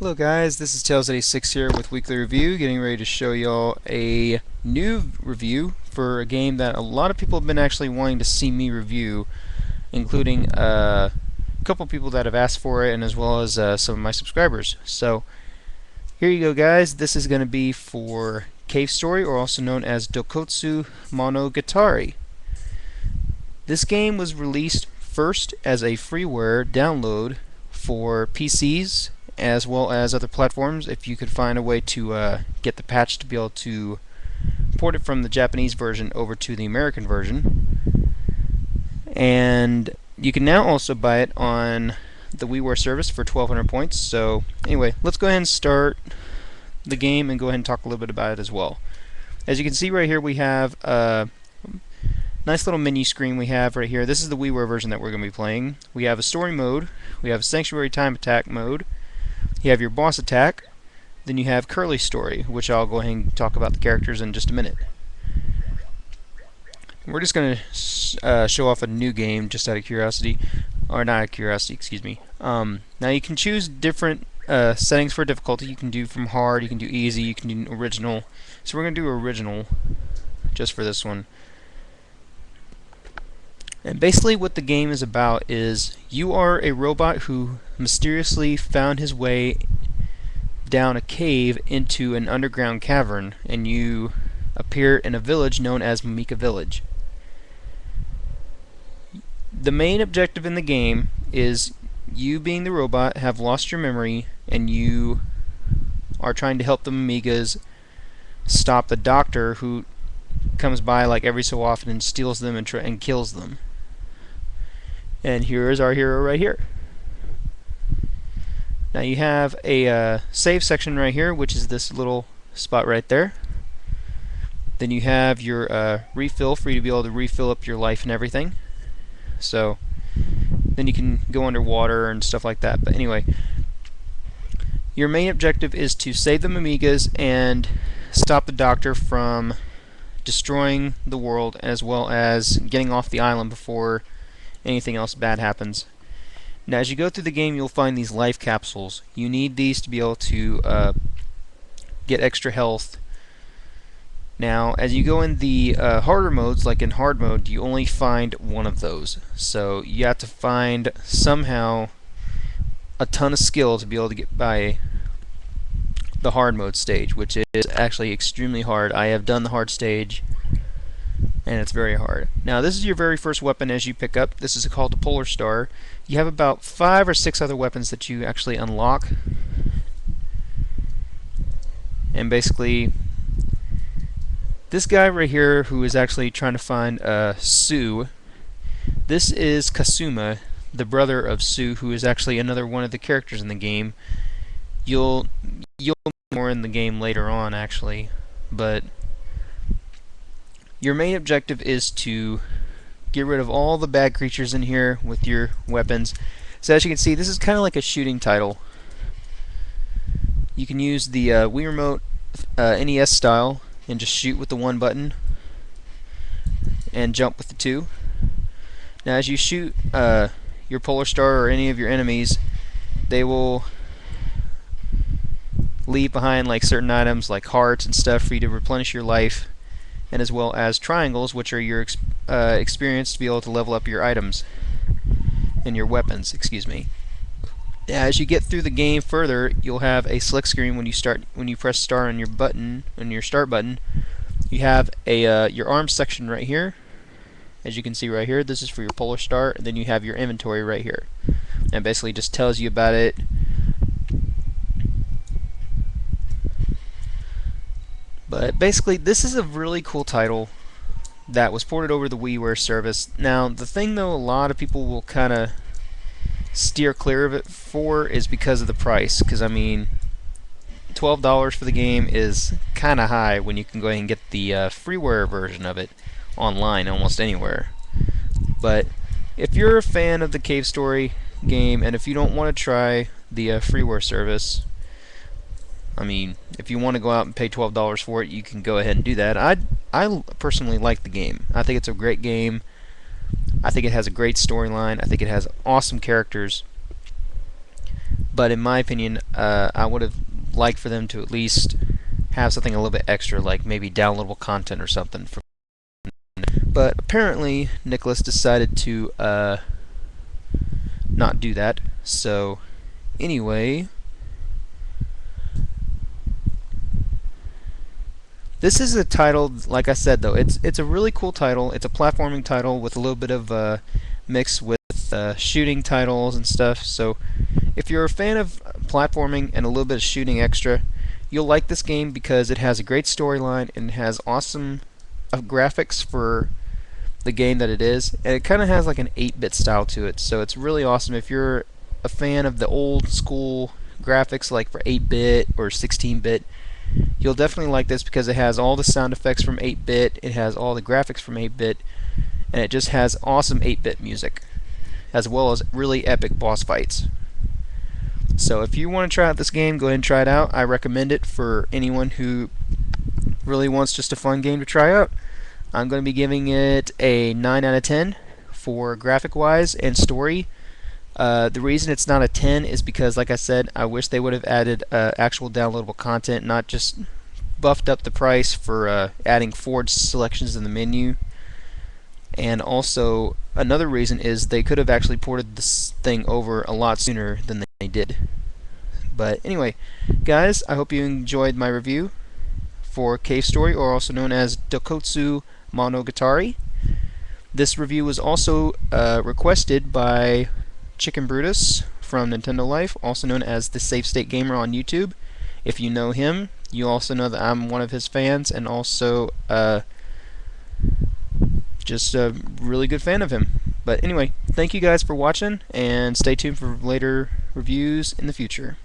Hello guys, this is Tails86 here with Weekly Review, getting ready to show y'all a new review for a game that a lot of people have been actually wanting to see me review, including a couple people that have asked for it, and as well as some of my subscribers. So here you go guys, this is going to be for Cave Story, or also known as Dokotsu Monogatari. This game was released first as a freeware download for PCs as well as other platforms, if you could find a way to get the patch to be able to port it from the Japanese version over to the American version. And you can now also buy it on the WiiWare service for 1,200 points. So anyway, let's go ahead and start the game and go ahead and talk a little bit about it as well. As you can see right here, we have a nice little menu screen we have right here. This is the WiiWare version that we're going to be playing. We have a story mode, we have a sanctuary time attack mode, you have your boss attack, then you have Curly Story, which I'll go ahead and talk about the characters in just a minute. We're just going to show off a new game just out of curiosity, or not out of curiosity, excuse me. Now you can choose different settings for difficulty. You can do from hard, you can do easy, you can do original. So we're going to do original just for this one. And basically what the game is about is you are a robot who mysteriously found his way down a cave into an underground cavern, and you appear in a village known as Mimika Village. The main objective in the game is you, being the robot, have lost your memory, and you are trying to help the Mimikas stop the doctor who comes by like every so often and steals them and kills them. And here is our hero right here. Now you have a save section right here, which is this little spot right there. Then you have your refill for you to be able to refill up your life and everything. So then you can go underwater and stuff like that. But anyway, your main objective is to save the Mimikas and stop the doctor from destroying the world, as well as getting off the island before anything else bad happens. Now as you go through the game, you'll find these life capsules. You need these to be able to get extra health. Now as you go in the harder modes, like in hard mode, you only find one of those. So you have to find somehow a ton of skill to be able to get by the hard mode stage, which is actually extremely hard. I have done the hard stage, and it's very hard. Now this is your very first weapon as you pick up. This is called the Polar Star. You have about 5 or 6 other weapons that you actually unlock. And basically, this guy right here who is actually trying to find Sue, this is Kasuma, the brother of Sue, who is actually another one of the characters in the game. You'll know more in the game later on actually, but your main objective is to get rid of all the bad creatures in here with your weapons. So as you can see, this is kind of like a shooting title. You can use the Wii Remote NES style and just shoot with the one button and jump with the two. Now as you shoot your Polar Star or any of your enemies, they will leave behind like certain items like hearts and stuff for you to replenish your life, and as well as triangles, which are your experience to be able to level up your items and your weapons, excuse me. As you get through the game further, you'll have a select screen when you press start on your button, on your start button. You have a your arms section right here. As you can see right here, this is for your Polar Star, and then you have your inventory right here. And basically just tells you about it. But basically, this is a really cool title that was ported over the WiiWare service. Now, the thing though, a lot of people will kind of steer clear of it for is because of the price. Because I mean, $12 for the game is kind of high when you can go ahead and get the freeware version of it online almost anywhere. But if you're a fan of the Cave Story game, and if you don't want to try the freeware service, I mean, if you want to go out and pay $12 for it, you can go ahead and do that. I personally like the game. I think it's a great game. I think it has a great storyline. I think it has awesome characters. but in my opinion, I would have liked for them to at least have something a little bit extra, like maybe downloadable content or something. But apparently, Nicholas decided to not do that. So, anyway, this is a title. Like I said, though, it's a really cool title. It's a platforming title with a little bit of mix with shooting titles and stuff. So, if you're a fan of platforming and a little bit of shooting extra, you'll like this game because it has a great storyline and has awesome graphics for the game that it is, and it kind of has like an 8-bit style to it, so it's really awesome if you're a fan of the old school graphics like for 8-bit or 16-bit. You'll definitely like this because it has all the sound effects from 8-bit, it has all the graphics from 8-bit, and it just has awesome 8-bit music as well as really epic boss fights. So if you want to try out this game, go ahead and try it out. I recommend it for anyone who really wants just a fun game to try out. I'm going to be giving it a 9 out of 10 for graphic wise and story. The reason it's not a 10 is because, like I said, I wish they would have added actual downloadable content, not just buffed up the price for adding forged selections in the menu. And also, another reason is they could have actually ported this thing over a lot sooner than they did. But anyway, guys, I hope you enjoyed my review for Cave Story, or also known as Dokotsu Monogatari. This review was also requested by Chicken Brutus from Nintendo Life, also known as the Safe State Gamer on YouTube. If you know him, you also know that I'm one of his fans, and also just a really good fan of him. But anyway, thank you guys for watching, and stay tuned for later reviews in the future.